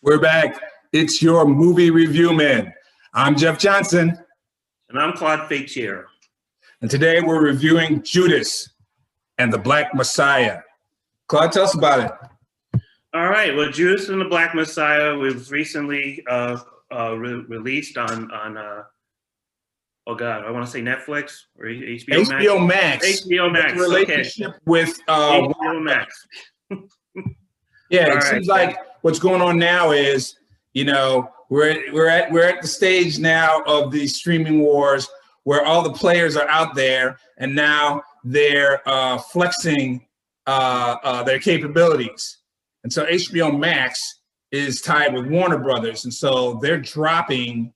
We're back. It's your movie review man. I'm Jeff Johnson. And I'm Claude Faitier. And today we're reviewing Judas and the Black Messiah. Claude, tell us about it. All right. Well, Judas and the Black Messiah was recently released on oh God, I want to say Netflix or HBO Max. HBO Max. Relationship with HBO Max. Yeah, it seems like what's going on now is, you know, we're at the stage now of the streaming wars where all the players are out there and now they're flexing their capabilities. And so HBO Max is tied with Warner Brothers, and so they're dropping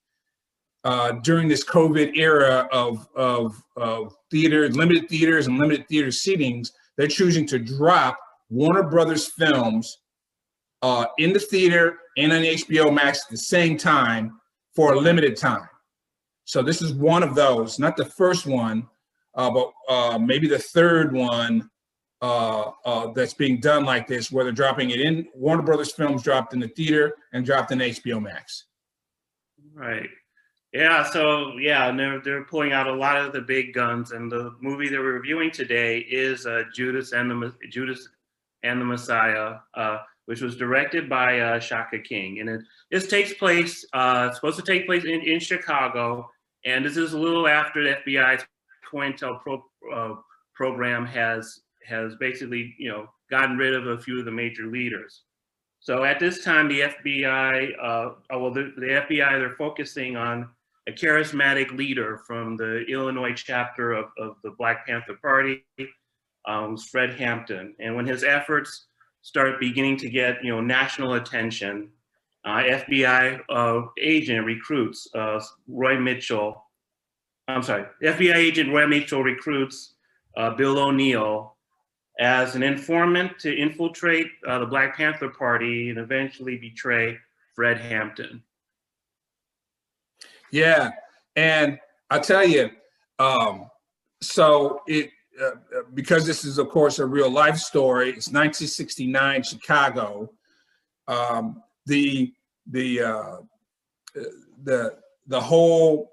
during this COVID era of theater, limited theaters and limited theater seatings. They're choosing to drop Warner Brothers films in the theater and on HBO Max at the same time for a limited time. So this is one of those, not the first one, but maybe the third one that's being done like this, where they're dropping it in. Warner Brothers films dropped in the theater and dropped in HBO Max. Right. Yeah. So yeah, and they're pulling out a lot of the big guns, and the movie that we're reviewing today is Judas and the Messiah, which was directed by Shaka King, and this takes place. It's supposed to take place in Chicago, and this is a little after the FBI's COINTELPRO program has basically, you know, gotten rid of a few of the major leaders. So at this time, the FBI, the FBI, they're focusing on a charismatic leader from the Illinois chapter of the Black Panther Party, Fred Hampton. And when his efforts start beginning to get, you know, national attention, FBI agent recruits FBI agent Roy Mitchell recruits Bill O'Neill as an informant to infiltrate the Black Panther Party and eventually betray Fred Hampton. Yeah, and I'll tell you, so it because this is, of course, a real life story. It's 1969 Chicago. The whole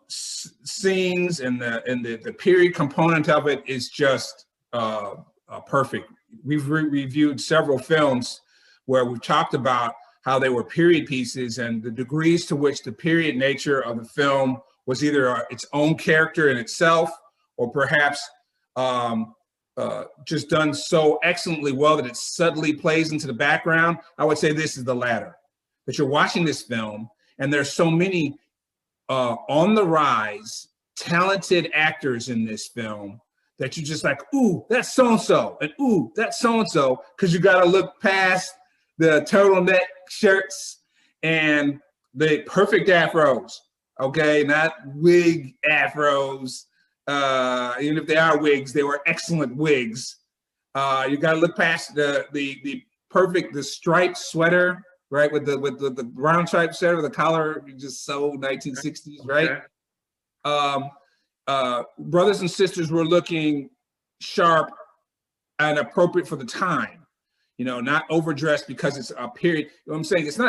scenes and the period component of it is just perfect. We've reviewed several films where we've talked about how they were period pieces and the degrees to which the period nature of the film was either its own character in itself or perhaps just done so excellently well that it subtly plays into the background. I would say this is the latter, that you're watching this film and there's so many on the rise, talented actors in this film that you're just like, ooh, that's so-and-so, and ooh, that's so-and-so, because you got to look past the turtleneck shirts and the perfect afros, okay? Not wig afros. Even if they are wigs, they were excellent wigs. You got to look past the perfect, the striped sweater, right? With the brown striped sweater, the collar, just so 1960s, right? Brothers and sisters were looking sharp and appropriate for the time. You know, not overdressed because it's a period. You know what I'm saying? It's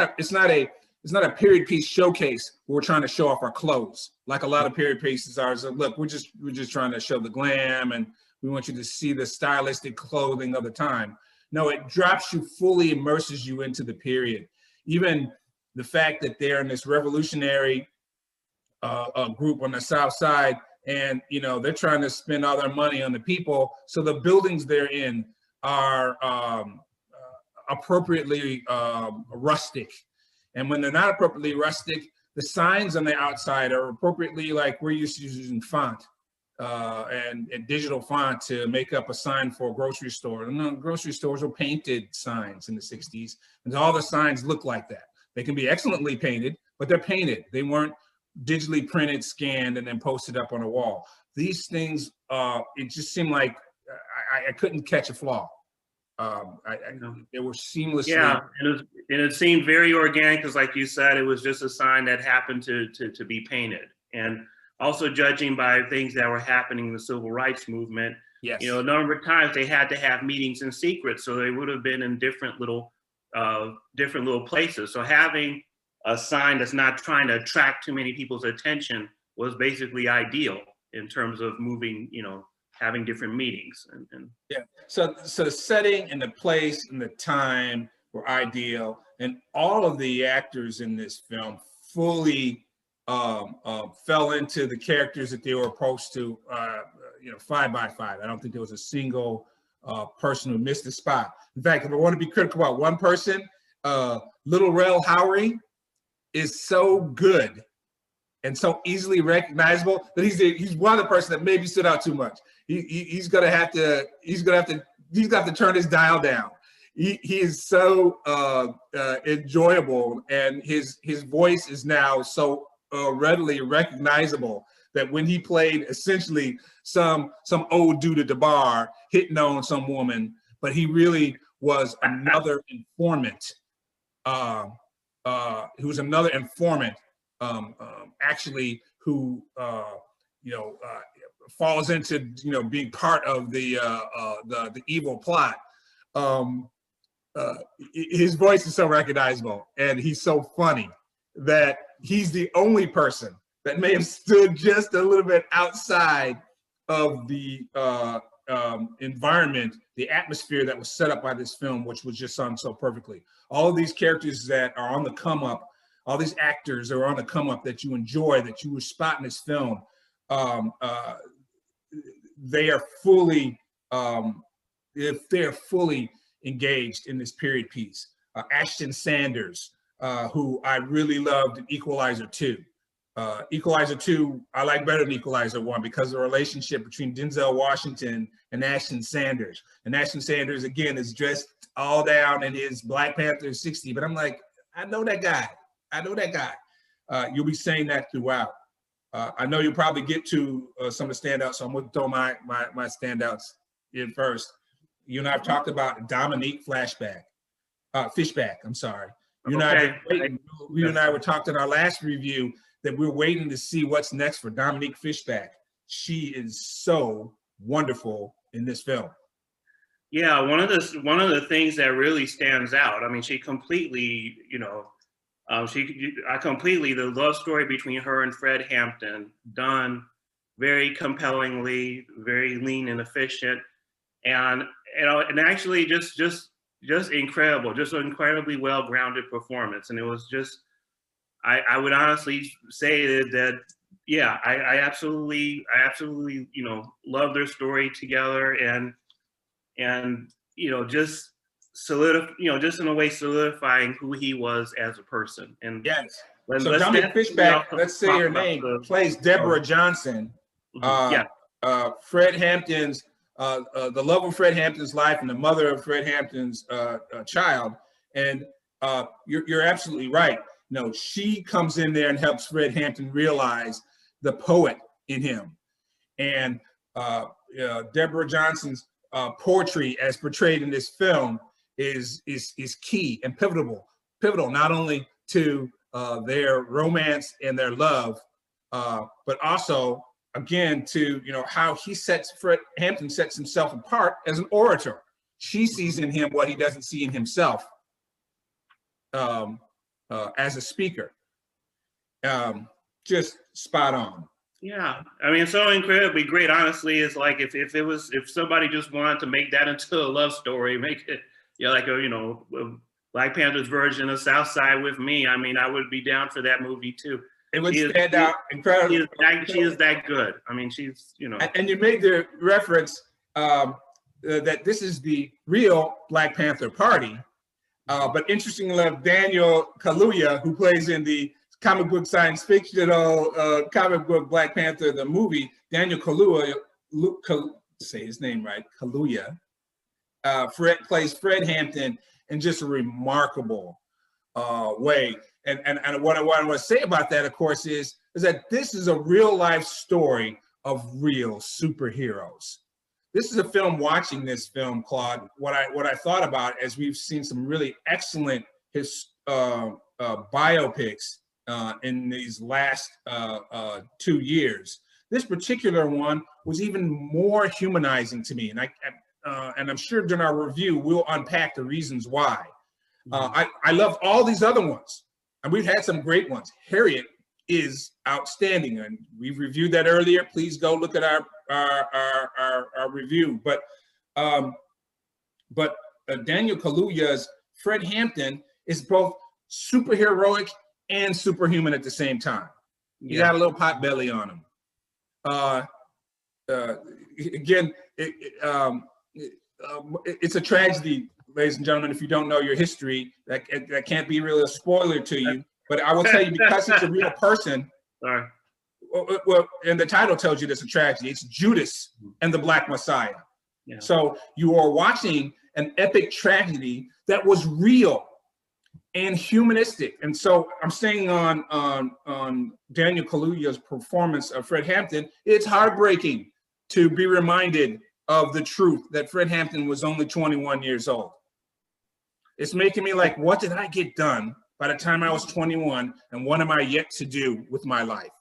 not a period piece showcase where we're trying to show off our clothes like a lot of period pieces are. So look, we're just trying to show the glam and we want you to see the stylistic clothing of the time. No, it drops you, fully immerses you into the period. Even the fact that they're in this revolutionary group on the South Side, and you know they're trying to spend all their money on the people, so the buildings they're in are appropriately rustic, and when they're not appropriately rustic, the signs on the outside are appropriately, like we're used to using font and digital font to make up a sign for a grocery store. And grocery stores were painted signs in the 60s, and all the signs look like that. They can be excellently painted, but they're painted. They weren't digitally printed, scanned, and then posted up on a wall. These things, it just seemed like I couldn't catch a flaw. They were seamlessly. Yeah, and it seemed very organic because, like you said, it was just a sign that happened to be painted. And also, judging by things that were happening in the civil rights movement, yes, you know, a number of times they had to have meetings in secret, so they would have been in different little different little places. So having a sign that's not trying to attract too many people's attention was basically ideal in terms of moving, having different meetings. And yeah, so the setting and the place and the time were ideal, and all of the actors in this film fully fell into the characters that they were supposed to, 5 by 5. I don't think there was a single person who missed the spot. In fact, if I want to be critical about one person, Little Rel Howery is so good and so easily recognizable that he's one of the person that maybe stood out too much. He's gonna have to turn his dial down. He is so enjoyable, and his voice is now so readily recognizable that when he played essentially some old dude at the bar hitting on some woman, but he really was another informant. Who was another informant, actually, who falls into being part of the evil plot. His voice is so recognizable, and he's so funny that he's the only person that may have stood just a little bit outside of the environment, the atmosphere that was set up by this film, which was just done so perfectly. All of these characters that are on the come up, all these actors are on the come up that you enjoy, that you would spot in this film, they are fully, engaged in this period piece. Ashton Sanders, who I really loved in Equalizer 2. Equalizer 2, I like better than Equalizer 1 because of the relationship between Denzel Washington and Ashton Sanders. And Ashton Sanders, again, is dressed all down in his Black Panther 60, but I'm like, I know that guy. You'll be saying that throughout. I know you'll probably get to some of the standouts, so I'm going to throw my standouts in first. You and I have talked about Dominique Fishback. I'm sorry. You and I were talking in our last review that we're waiting to see what's next for Dominique Fishback. She is so wonderful in this film. Yeah, one of the things that really stands out. I mean, she completely, the love story between her and Fred Hampton, done very compellingly, very lean and efficient, and actually just incredible, just an incredibly well-grounded performance. And it was just, I would honestly say that yeah, I absolutely, love their story together, and just just in a way solidifying who he was as a person. And yes, so Dominique Fishback, let's say her name, plays Deborah Johnson. Fred Hampton's, the love of Fred Hampton's life and the mother of Fred Hampton's child. And you're absolutely right. She comes in there and helps Fred Hampton realize the poet in him. And Deborah Johnson's poetry, as portrayed in this film, is key and pivotal not only to their romance and their love, but also, again, to how Fred Hampton sets himself apart as an orator. She sees in him what he doesn't see in himself as a speaker. Just spot on. Yeah, I mean, so incredibly great. Honestly, it's like if somebody just wanted to make that into a love story, make it like a Black Panther's version of South Side with Me. I mean, I would be down for that movie too. It would stand out incredibly. She is that good. I mean, she's And you made the reference that this is the real Black Panther Party, but interestingly enough, Daniel Kaluuya, who plays in the comic book science fictional comic book Black Panther the movie, Daniel Kaluuya, say his name right, Kaluuya, plays Fred Hampton in just a remarkable way. And what I want to say about that, of course, is that this is a real life story of real superheroes. This is a film, watching this film, Claude, what I thought about, as we've seen some really excellent biopics in these last 2 years. This particular one was even more humanizing to me. And I'm sure during our review, we'll unpack the reasons why. I love all these other ones, and we've had some great ones. Harriet is outstanding, and we've reviewed that earlier. Please go look at our review. But Daniel Kaluuya's Fred Hampton is both superheroic and superhuman at the same time. He got a little pot belly on him. Again, it's a tragedy, ladies and gentlemen. If you don't know your history, that can't be really a spoiler to you. But I will tell you, because it's a real person. Sorry. Well, and the title tells you it's a tragedy. It's Judas and the Black Messiah. Yeah. So you are watching an epic tragedy that was real and humanistic. And so I'm saying on Daniel Kaluuya's performance of Fred Hampton, it's heartbreaking to be reminded of the truth that Fred Hampton was only 21 years old. It's making me like, what did I get done by the time I was 21, and what am I yet to do with my life?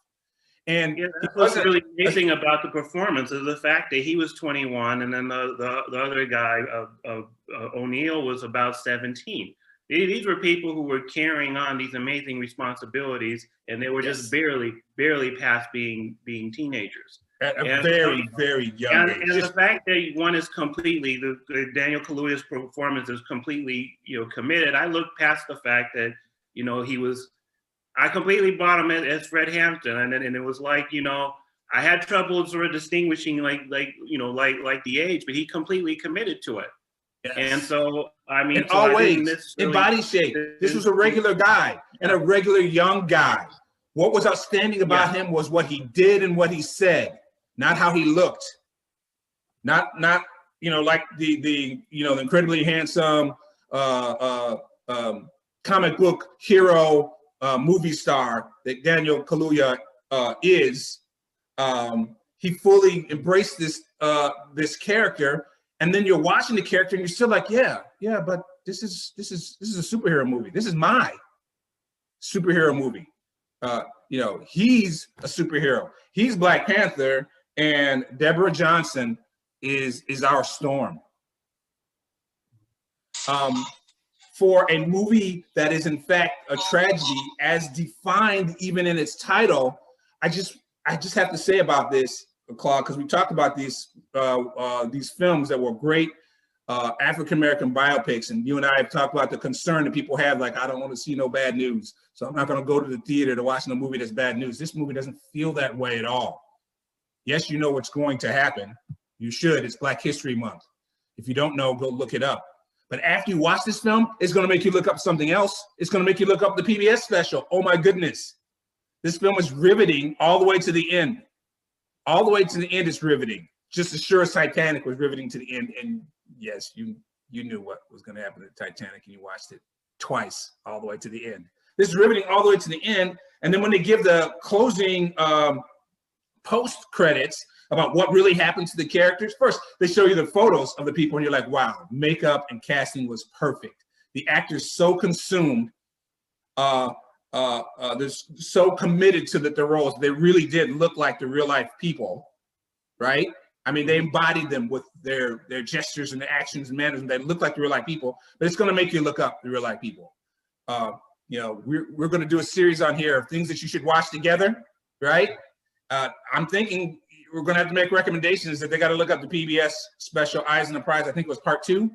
And what's really amazing about the performance is the fact that he was 21, and then the other guy, O'Neill, was about 17. These were people who were carrying on these amazing responsibilities, and they were just barely past being teenagers. At a very young age. And the fact that one is completely, the Daniel Kaluuya's performance is completely, committed. I look past the fact that, I completely bought him as Fred Hampton, and it was like, I had trouble sort of distinguishing like the age, but he completely committed to it. Yes. And so, I mean, in all ways, in body shape. This was a regular guy and a regular young guy. What was outstanding about him was what he did and what he said, not how he looked. Not like the incredibly handsome comic book hero movie star that Daniel Kaluuya is. He fully embraced this character. And then you're watching the character and you're still like, yeah, but this is a superhero movie. This is my superhero movie. He's a superhero. He's Black Panther, and Deborah Johnson is our Storm. For a movie that is in fact a tragedy, as defined even in its title, I just have to say about this, Claude, because we talked about these films that were great African-American biopics, and you and I have talked about the concern that people have, like, I don't want to see no bad news, so I'm not going to go to the theater to watch a movie that's bad news. This movie doesn't feel that way at all. Yes, you know what's going to happen. You should. It's Black History Month. If you don't know, go look it up. But after you watch this film, it's going to make you look up something else. It's going to make you look up the PBS special. Oh my goodness. This film is riveting all the way to the end. All the way to the end is riveting. Just as sure as Titanic was riveting to the end. And yes, you knew what was going to happen to Titanic, and you watched it twice all the way to the end. This is riveting all the way to the end. And then when they give the closing post credits about what really happened to the characters, first they show you the photos of the people, and you're like, wow, makeup and casting was perfect. The actors so consumed, they're so committed to their roles. They really did look like the real life people, right? I mean, they embodied them with their gestures and their actions and manners, and they look like the real life people. But it's going to make you look up the real life people. We're going to do a series on here of things that you should watch together, right? I'm thinking we're going to have to make recommendations that they got to look up the PBS special Eyes on the Prize. I think it was part 2.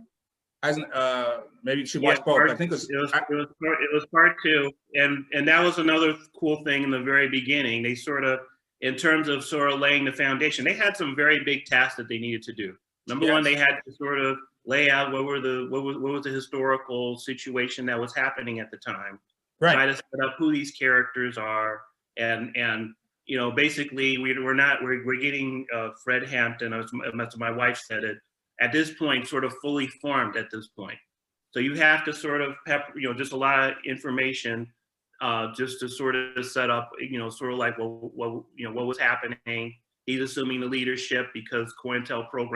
Maybe you should watch both. I think it was part 2, and that was another cool thing in the very beginning. They sort of, in terms of sort of laying the foundation, they had some very big tasks that they needed to do. Number one, they had to sort of lay out what was the historical situation that was happening at the time. Right. Try to set up who these characters are, and basically we're getting Fred Hampton, as my wife said it, at this point, sort of fully formed at this point. So you have to sort of just a lot of information just to sort of set up, sort of like what was happening. He's assuming the leadership because COINTELPRO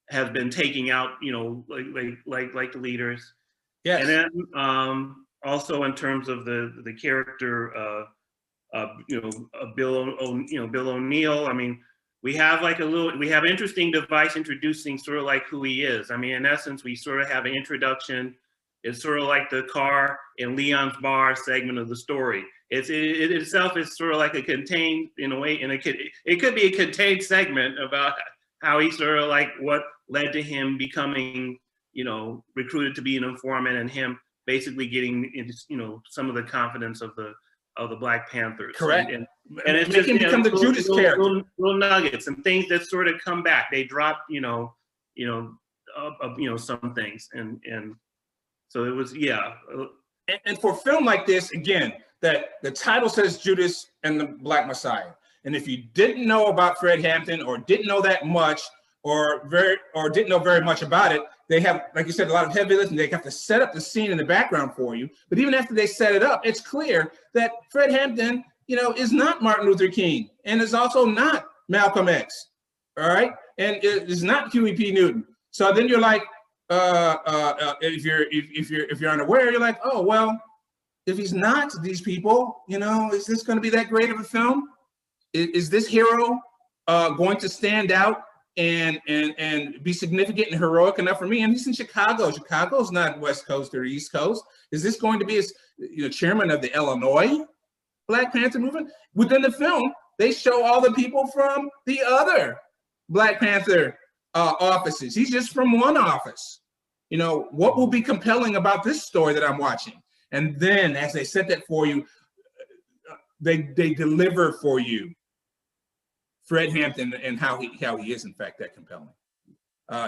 has been taking out, like the leaders. Yes. And then also in terms of the character, Bill O'Neill. I mean, we have like we have interesting device introducing sort of like who he is. I mean, in essence, we sort of have an introduction. It's sort of like the car in Leon's bar segment of the story. It itself is sort of like a contained, in a way, and it could be a contained segment about how he sort of like what led to him becoming, you know, recruited to be an informant, and him basically getting, you know, some of the confidence of the Black Panthers. Correct. And it's Make just, him become the Judas character. Little nuggets and things that sort of come back. They drop, you know, some things, and so it was, yeah. And for a film like this, again, that the title says Judas and the Black Messiah. And if you didn't know about Fred Hampton, or didn't know that much, or didn't know very much about it, they have, like you said, a lot of heavy lifting. They have to set up the scene in the background for you. But even after they set it up, it's clear that Fred Hampton, you know, is not Martin Luther King, and is also not Malcolm X. All right, and it is not Huey P. Newton. So then you're like, if you're unaware, you're like, oh well, if he's not these people, you know, is this going to be that great of a film? Is this hero going to stand out and be significant and heroic enough for me? And he's in Chicago. Chicago's not West Coast or East Coast. Is this going to be as, you know, chairman of the Illinois Black Panther movement? Within the film, they show all the people from the other Black Panther offices. He's just from one office. You know, what will be compelling about this story that I'm watching? And then as they set that for you, they deliver for you Fred Hampton and how he is in fact that compelling.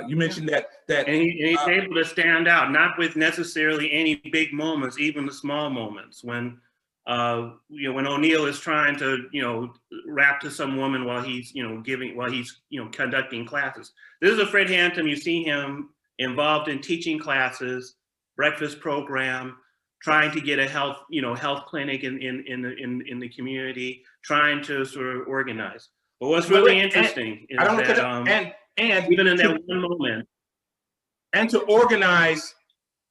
You mentioned that and he's able to stand out, not with necessarily any big moments, even the small moments when you know, when O'Neill is trying to, you know, rap to some woman while he's, you know, conducting classes. This is a Fred Hampton. You see him involved in teaching classes, breakfast program, trying to get a health clinic in the community, trying to sort of organize. But what's really interesting is that even in that one moment, and to organize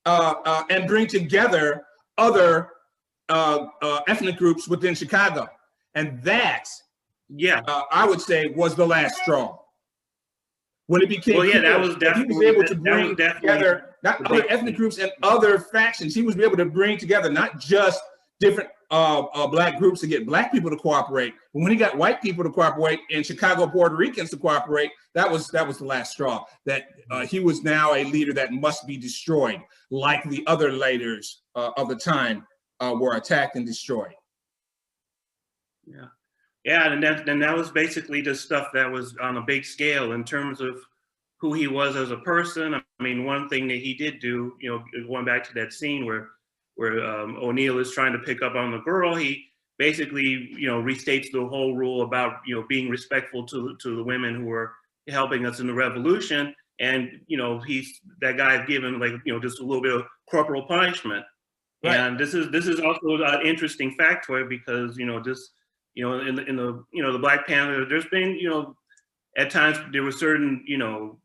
and bring together other ethnic groups within Chicago, and that, yeah, I would say was the last straw. When it became that was definitely, he was able to bring together not other ethnic groups and other factions. He was able to bring together not just different Black groups to get Black people to cooperate, but when he got white people to cooperate and Chicago Puerto Ricans to cooperate, that was the last straw. That he was now a leader that must be destroyed, like the other leaders of the time were attacked and destroyed. Yeah, and that was basically the stuff that was on a big scale in terms of who he was as a person. I mean, one thing that he did do, you know, going back to that scene where O'Neill is trying to pick up on the girl, he basically, you know, restates the whole rule about, you know, being respectful to the women who were helping us in the revolution. And, you know, that guy's given, like, you know, just a little bit of corporal punishment. Right. And this is also an interesting factoid because, you know, this, you know, in the you know, the Black Panther, there's been, you know, at times there were certain, you know,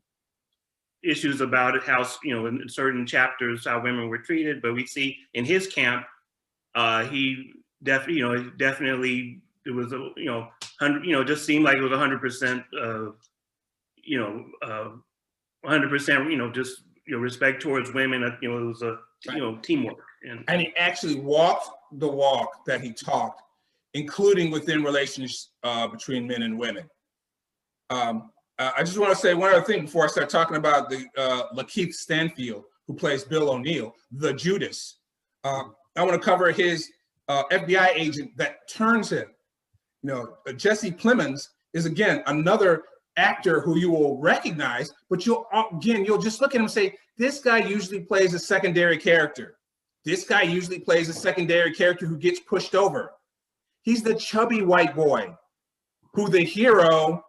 issues about it, how, you know, in certain chapters how women were treated, but we see in his camp, he definitely it was a, you know, 100, you know, just seemed like it was 100%, you know, 100%, you know, just, you know, respect towards women. You know, it was a, you know, teamwork. And he actually walked the walk that he talked, including within relations between men and women. I just want to say one other thing before I start talking about the LaKeith Stanfield, who plays Bill O'Neill, the Judas. I want to cover his FBI agent that turns him. You know, Jesse Plemons is, again, another actor who you will recognize, but you'll just look at him and say, this guy usually plays a secondary character. This guy usually plays a secondary character who gets pushed over. He's the chubby white boy who the hero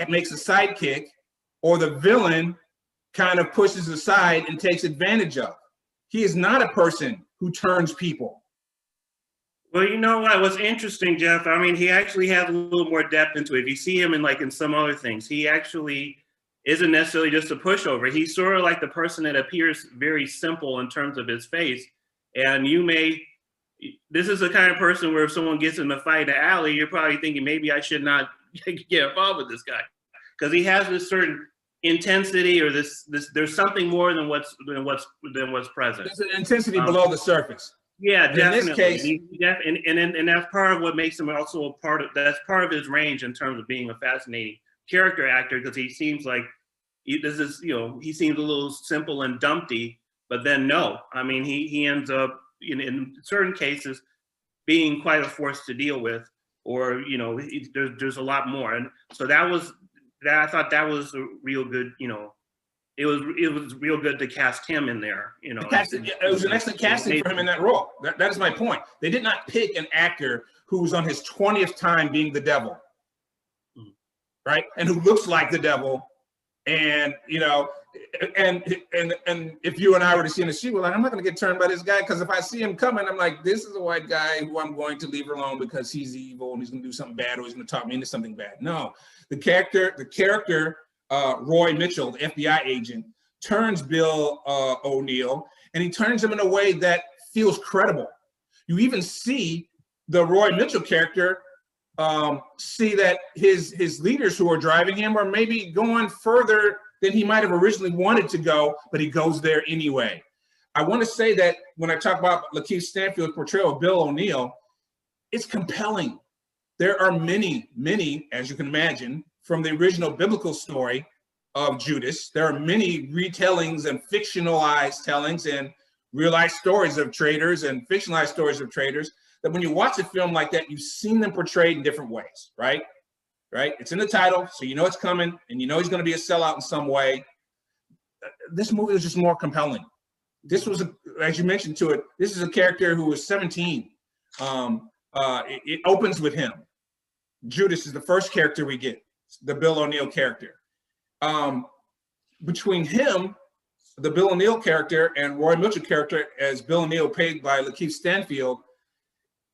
makes a sidekick, or the villain kind of pushes aside and takes advantage of. He is not a person who turns people. Well, you know what? What's interesting, Jeff, I mean, he actually has a little more depth into it. If you see him in some other things, he actually isn't necessarily just a pushover. He's sort of like the person that appears very simple in terms of his face. And this is the kind of person where if someone gets in a fight in the alley, you're probably thinking, maybe I should not get involved with this guy, because he has this certain intensity, or this there's something more than what's present. There's an intensity below the surface. Yeah, and definitely. In this case, and that's part of what makes him also that's part of his range in terms of being a fascinating character actor, because he seems like he seems a little simple and dumpty, but then no, I mean he ends up in certain cases being quite a force to deal with, or there's a lot more, and so I thought that was a real good, it was real good to cast him in there. It was an excellent casting for him in that role. That is my point. They did not pick an actor who was on his 20th time being the devil, right? And who looks like the devil. And and if you and I were to see in the shoot, well, I'm not going to get turned by this guy, because if I see him coming, I'm like, this is a white guy who I'm going to leave alone because he's evil and he's going to do something bad, or he's going to talk me into something bad. No, the character. Roy Mitchell, the FBI agent, turns Bill O'Neill, and he turns him in a way that feels credible. You even see the Roy Mitchell character see that his leaders who are driving him are maybe going further than he might have originally wanted to go, but he goes there anyway. I want to say that when I talk about LaKeith Stanfield's portrayal of Bill O'Neill, it's compelling. There are many, as you can imagine, from the original biblical story of Judas. There are many retellings and fictionalized tellings and real life stories of traitors and fictionalized stories of traitors, that when you watch a film like that, you've seen them portrayed in different ways, right? It's in the title, so you know it's coming, and you know he's going to be a sellout in some way. This movie was just more compelling. This was, as you mentioned to it, this is a character who was 17. It opens with him. Judas is the first character we get, the Bill O'Neill character. Between him, the Bill O'Neill character, and Roy Mitchell character as Bill O'Neill, played by LaKeith Stanfield,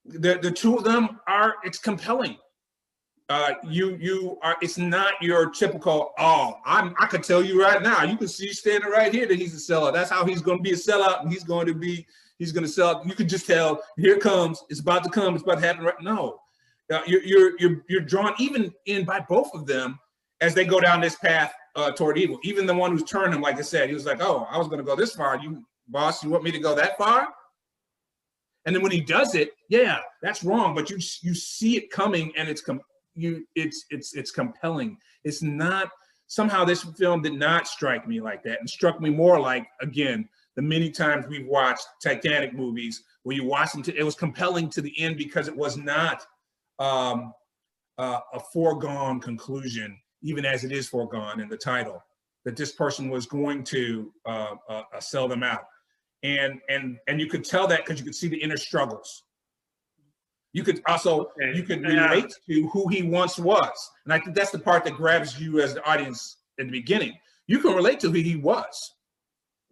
the two of them it's compelling. It's not your typical, I could tell you right now, you can see standing right here that he's a sellout. That's how he's going to be a sellout, and he's going to sell out. You can just tell, here it comes, it's about to come, it's about to happen right now. You're drawn even in by both of them as they go down this path toward evil. Even the one who's turned him, like I said, he was like, "Oh, I was going to go this far. You, boss, you want me to go that far?" And then when he does it, yeah, that's wrong. But you see it coming, and it's compelling. It's not, somehow this film did not strike me like that, and struck me more like, again, the many times we've watched Titanic movies where you watch them. It was compelling to the end because it was not a foregone conclusion, even as it is foregone in the title, that this person was going to sell them out. And you could tell that because you could see the inner struggles. You could also, you could relate to who he once was. And I think that's the part that grabs you as the audience in the beginning. You can relate to who he was.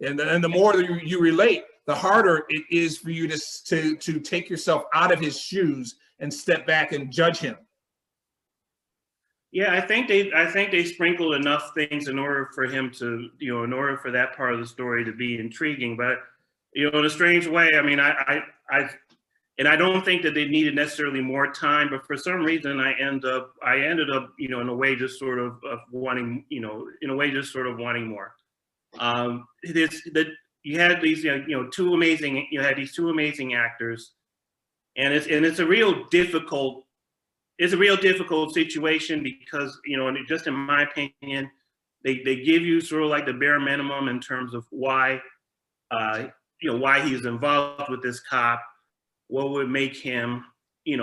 And the more that you relate, the harder it is for you to take yourself out of his shoes and step back and judge him. Yeah, I think they sprinkled enough things in order for him to, in order for that part of the story to be intriguing. But, in a strange way, I mean, I don't think that they needed necessarily more time, but for some reason I ended up, in a way just sort of wanting, wanting more. You had these, two amazing actors, and it's a real difficult situation because, just in my opinion, they give you sort of like the bare minimum in terms of why he's involved with this cop, what would make him, he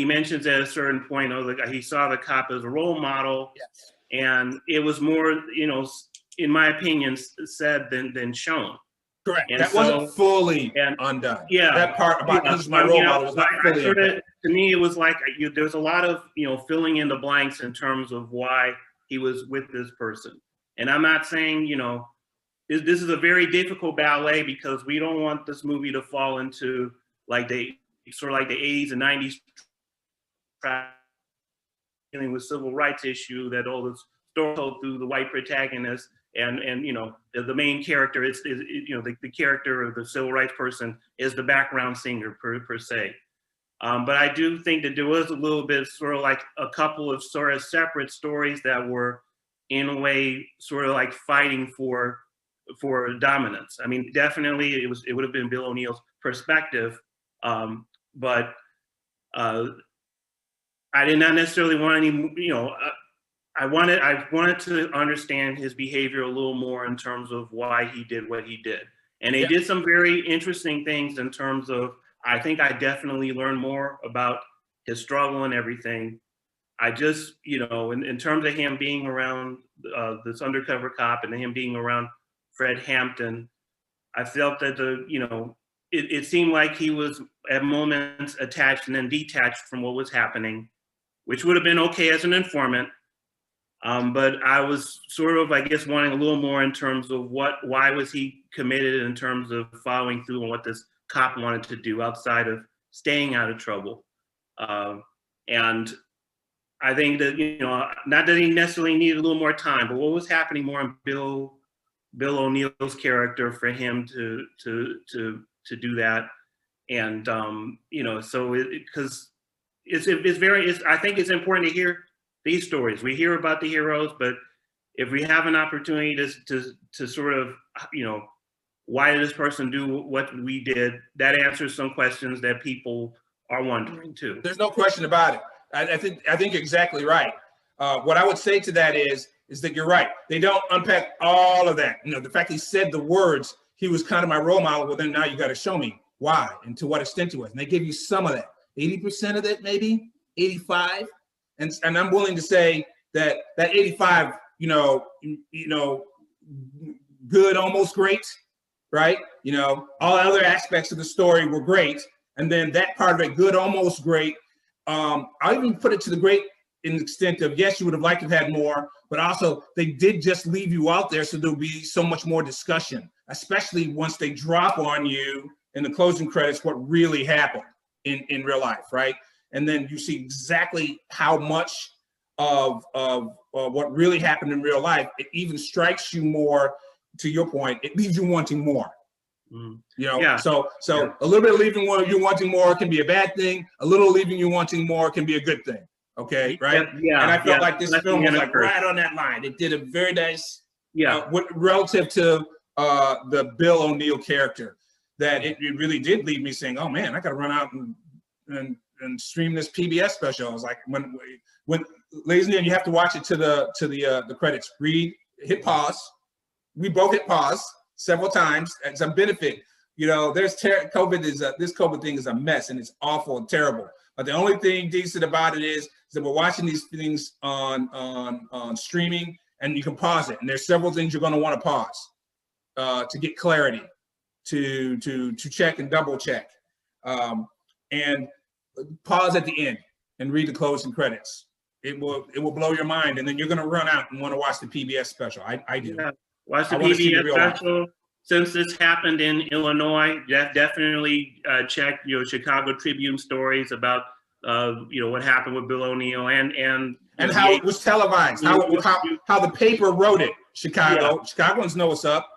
mentions at a certain point, he saw the cop as a role model. Yes. And it was more, in my opinion, said than shown. Correct. And that wasn't fully undone. Yeah. That part about he's my role model was not fully undone. To me, it was like there's a lot of filling in the blanks in terms of why he was with this person. And I'm not saying this is a very difficult ballet because we don't want this movie to fall into like the 80s and 90s dealing with civil rights issue that all this story told through the white protagonist. And the main character is the character of the civil rights person is the background singer per se. But I do think that there was a little bit sort of like a couple of sort of separate stories that were in a way sort of like fighting for dominance. I mean, definitely it would have been Bill O'Neill's perspective, but I did not necessarily want any, you know, I wanted to understand his behavior a little more in terms of why he did what he did. And they did some very interesting things in terms of, I think I definitely learned more about his struggle and everything. I just, you know, in terms of him being around this undercover cop and him being around Fred Hampton, I felt that it seemed like he was at moments attached and then detached from what was happening, which would have been okay as an informant. But I was sort of, I guess, wanting a little more in terms of why was he committed in terms of following through on what this cop wanted to do outside of staying out of trouble. And I think that, you know, not that he necessarily needed a little more time, but what was happening more in Bill O'Neill's character for him to do that. And, you know, so because I think it's important to hear these stories. We hear about the heroes, but if we have an opportunity to sort of, you know, why did this person do what we did? That answers some questions that people are wondering too. There's no question about it. I think you're exactly right. What I would say to that is that you're right. They don't unpack all of that. You know, the fact he said the words, he was kind of my role model. Well, then now you got to show me why and to what extent it was. And they give you some of that, 80% of it, maybe 85. And I'm willing to say that 85, you know, good, almost great, right? You know, all other aspects of the story were great. And then that part of it, good, almost great. I'll even put it to the great in the extent of, yes, you would have liked to have had more, but also they did just leave you out there. So there'll be so much more discussion, especially once they drop on you in the closing credits, what really happened in real life, right? And then you see exactly how much of what really happened in real life. It even strikes you more, to your point, it leaves you wanting more. You know, yeah. So a little bit of leaving you wanting more can be a bad thing. A little leaving you wanting more can be a good thing. Okay, right? Yeah. And I felt like this film was like right on that line. It did a very nice, relative to the Bill O'Neill character, that it really did leave me saying, "Oh man, I got to run out and stream this PBS special." I was like, when ladies and gentlemen, you have to watch it to the credits. Hit pause. We both hit pause several times as a benefit. You know, there's this COVID thing is a mess and it's awful and terrible. But the only thing decent about it is that we're watching these things on streaming, and you can pause it. And there's several things you're going to want to pause to get clarity, to check and double check, and pause at the end and read the closing credits. It will blow your mind, and then you're going to run out and want to watch the PBS special. I do. Yeah. Watch the PBS special. Since this happened in Illinois, definitely check Chicago Tribune stories about what happened with Bill O'Neill and how it was televised, how the paper wrote it. Chicagoans know what's up.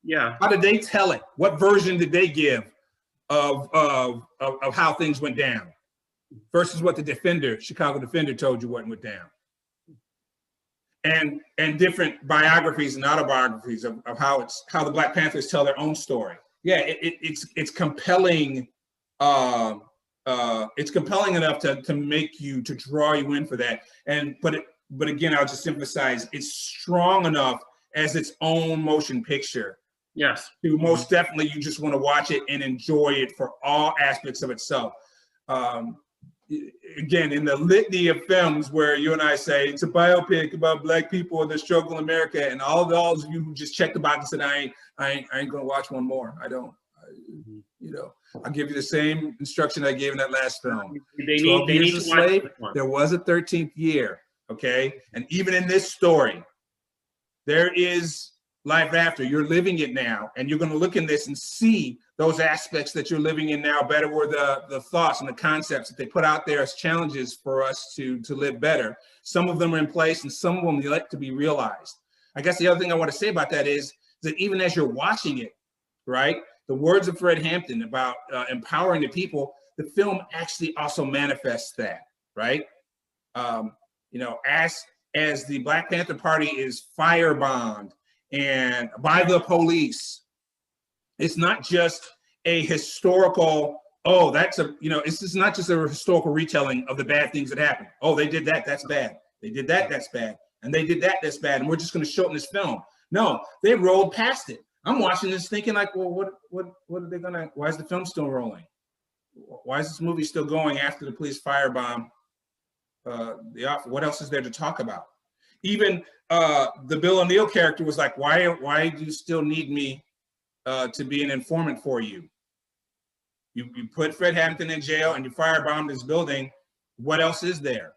Yeah. How did they tell it? What version did they give of how things went down versus what the Chicago Defender told you what went down? And different biographies and autobiographies of how the Black Panthers tell their own story. Yeah, it's compelling. It's compelling enough to draw you in for that. But again, I'll just emphasize, it's strong enough as its own motion picture. Yes. To most definitely, you just want to watch it and enjoy it for all aspects of itself. Again, in the litany of films where you and I say it's a biopic about Black people and the struggle in America, and all those of you who just checked the box and said, I ain't gonna watch one more. I don't. I'll give you the same instruction I gave in that last film. They need to watch this one. There was a 13th year, okay? And even in this story, there is life after. You're living it now, and you're going to look in this and see those aspects that you're living in now better, were the thoughts and the concepts that they put out there as challenges for us to live better. Some of them are in place, and some of them yet to be realized. I guess the other thing I want to say about that is that even as you're watching it, right, the words of Fred Hampton about empowering the people, the film actually also manifests that, right? You know, as the Black Panther Party is firebombed and by the police, it's not just a historical, oh, that's a, you know, it's just not just a historical retelling of the bad things that happened. Oh, they did that, that's bad. They did that, that's bad. And they did that, that's bad. And we're just going to show it in this film. No, they rolled past it. I'm watching this thinking like, well, what are they going to, why is the film still rolling? Why is this movie still going after the police firebomb the office? What else is there to talk about? Even the Bill O'Neill character was like, why do you still need me to be an informant for you? You put Fred Hampton in jail and you firebombed his building. What else is there?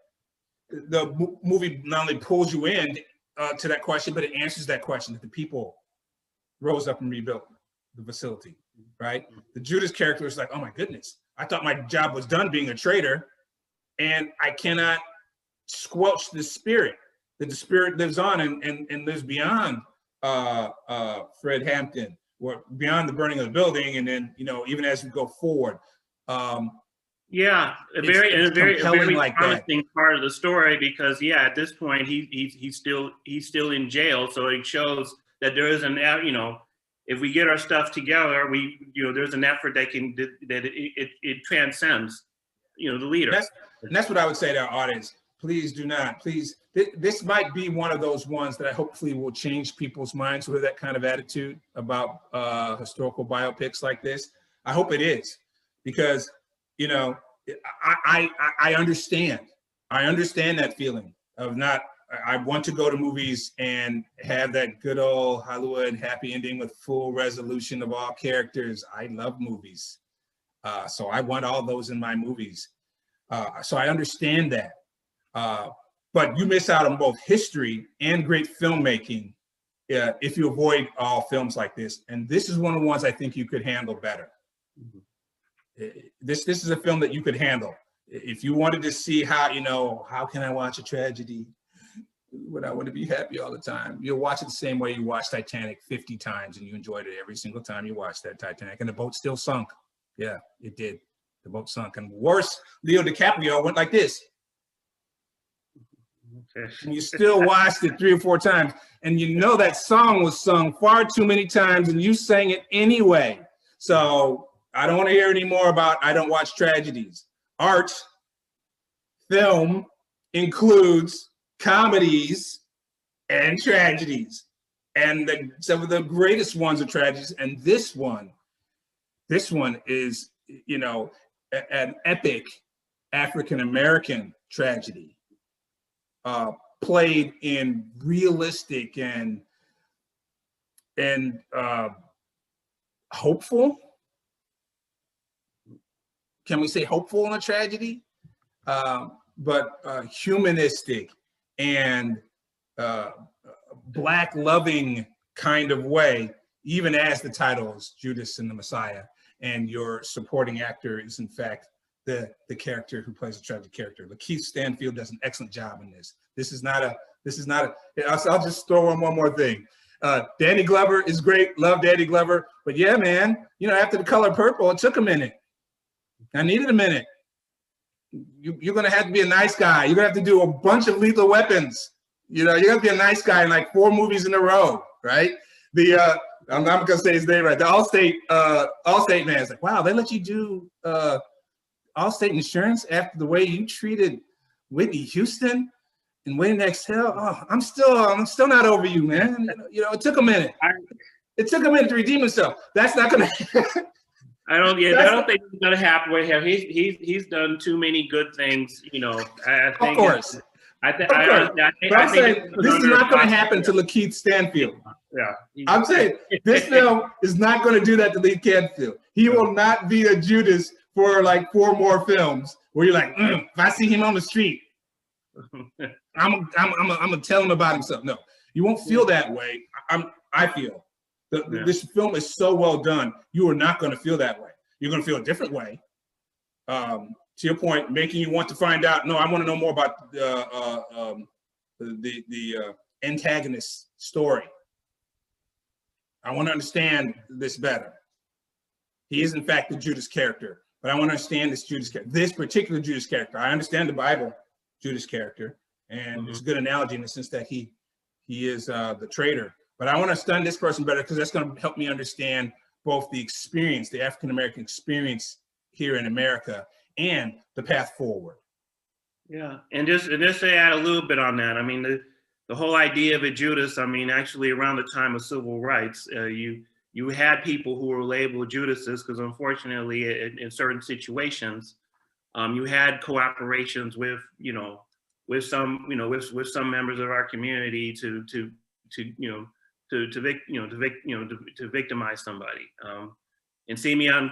The movie not only pulls you in to that question, but it answers that question, that the people rose up and rebuilt the facility, right? The Judas character is like, oh my goodness, I thought my job was done being a traitor, and I cannot squelch the spirit, that the spirit lives on and lives beyond Fred Hampton, or beyond the burning of the building, and then, you know, even as we go forward. Yeah, a very like promising part of the story, because at this point he's still in jail, so it shows that there is an, you know, if we get our stuff together, there's an effort that it transcends, you know, the leader. That's what I would say to our audience. Please do not, please. This might be one of those ones that I hopefully will change people's minds with that kind of attitude about historical biopics like this. I hope it is, because, you know, I understand. I understand that feeling of not, I want to go to movies and have that good old Kaluuya and happy ending with full resolution of all characters. I love movies. So I want all those in my movies. So I understand that. But you miss out on both history and great filmmaking if you avoid all films like this. And this is one of the ones I think you could handle better. This is a film that you could handle. If you wanted to see how, you know, how can I watch a tragedy when I want to be happy all the time? You'll watch it the same way you watch Titanic 50 times, and you enjoyed it every single time you watched that Titanic. And the boat still sunk. Yeah, it did. The boat sunk. And worse, Leo DiCaprio went like this. And you still watched it 3 or 4 times, and you know that song was sung far too many times, and you sang it anyway. So I don't want to hear any more about I don't watch tragedies. Art, film includes comedies and tragedies, and some of the greatest ones are tragedies. And this one is, you know, an epic African-American tragedy, played in realistic and hopeful. Can we say hopeful in a tragedy? But humanistic and Black loving kind of way, even as the title is Judas and the Messiah, and your supporting actor is in fact the character who plays a tragic character. LaKeith Stanfield does an excellent job in this. This is not a, I'll just throw in one more thing. Danny Glover is great, love Danny Glover, but yeah, man, you know, after The Color Purple, it took a minute. I needed a minute. You're gonna have to be a nice guy. You're gonna have to do a bunch of Lethal Weapons. You know, you're gonna be a nice guy in like 4 movies in a row, right? I'm not gonna say his name right. The Allstate man is like, wow, they let you do Allstate Insurance after the way you treated Whitney Houston and Waiting to Exhale. Oh, I'm still not over you, man. You know, it took a minute. It took a minute to redeem himself. That's not gonna. I don't think it's gonna happen with him. He's done too many good things, you know. I think of course. I'm saying this is not going to happen to LaKeith Stanfield. Yeah. I'm saying this film is not going to do that to LaKeith Stanfield. He will not be a Judas for like 4 more films where you're like, if I see him on the street, I'm gonna tell him about himself. No, you won't feel that way. I feel this film is so well done. You are not going to feel that way. You're going to feel a different way. To your point, making you want to find out. No, I want to know more about the antagonist story. I want to understand this better. He is in fact the Judas character. but I want to understand this particular Judas character. I understand the Bible Judas character, and it's a good analogy in the sense that he is the traitor. But I want to understand this person better because that's going to help me understand both the experience, the African American experience here in America, and the path forward. Yeah, and just to add a little bit on that, I mean, the whole idea of a Judas, I mean, actually around the time of civil rights, you had people who were labeled Judases because unfortunately in certain situations, you had cooperations with, with some members of our community to victimize somebody. And Simeon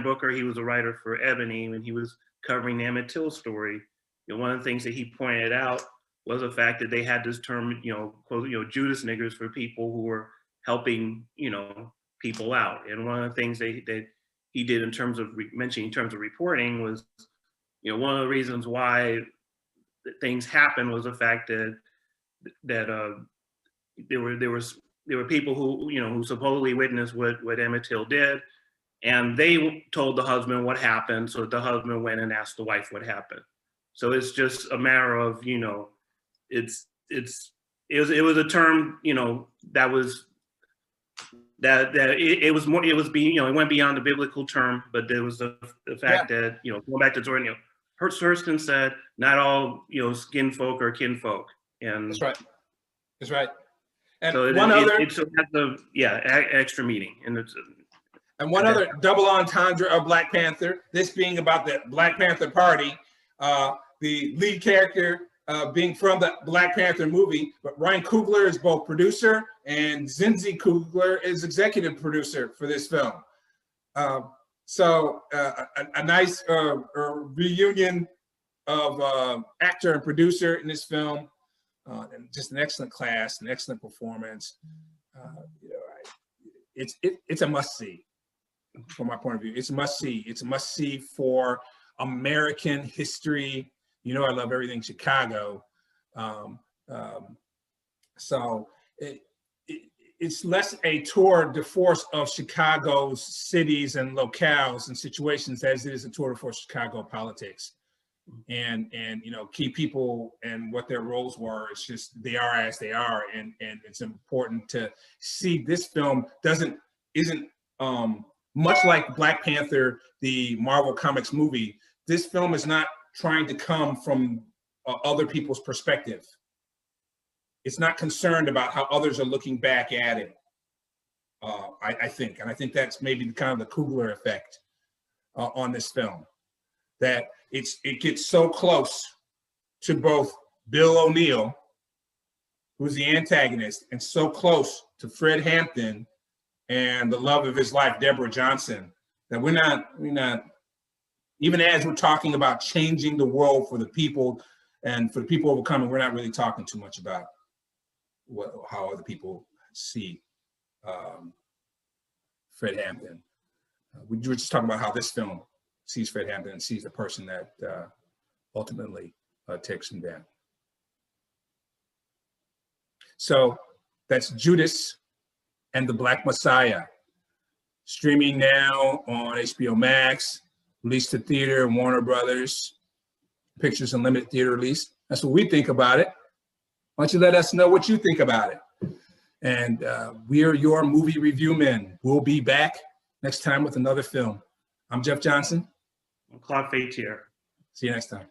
Booker, he was a writer for Ebony when he was covering the Emmett Till story. One of the things that he pointed out was the fact that they had this term, Judas niggers for people who were helping, people out. And one of the things that he did in terms of reporting was, one of the reasons why things happened was the fact that there were people who supposedly witnessed what Emmett Till did, and they told the husband what happened. So the husband went and asked the wife what happened. So it's just a matter of, it was a term, it went beyond the biblical term, but there was the fact that, going back to Jordan, Hurston said, not all, skin folk are kinfolk. And that's right. That's right. And so it's extra meaning. And one other double entendre of Black Panther, this being about the Black Panther Party, the lead character being from the Black Panther movie, but Ryan Coogler is both producer and Zinzi Coogler is executive producer for this film. So a nice reunion of actor and producer in this film, and just an excellent cast, an excellent performance. It's a must-see from my point of view. It's a must-see. It's a must-see for American history. I love everything Chicago. So it's less a tour de force of Chicago's cities and locales and situations as it is a tour de force of Chicago politics. And key people and what their roles were. It's just they are as they are, and it's important to see this film isn't much like Black Panther, the Marvel Comics movie. This film is not trying to come from other people's perspective. It's not concerned about how others are looking back at it. I think that's maybe kind of the Coogler effect on this film, that it gets so close to both Bill O'Neill, who's the antagonist, and so close to Fred Hampton and the love of his life, Deborah Johnson, that we're not, even as we're talking about changing the world for the people and for the people overcoming, we're not really talking too much about how other people see Fred Hampton. We were just talking about how this film sees Fred Hampton and sees the person that ultimately takes him down. So that's Judas and the Black Messiah, streaming now on HBO Max, released to theater and Warner Brothers, Pictures Unlimited theater release. That's what we think about it. Why don't you let us know what you think about it? And we are your movie review men. We'll be back next time with another film. I'm Jeff Johnson. I'm Claude Faitier. See you next time.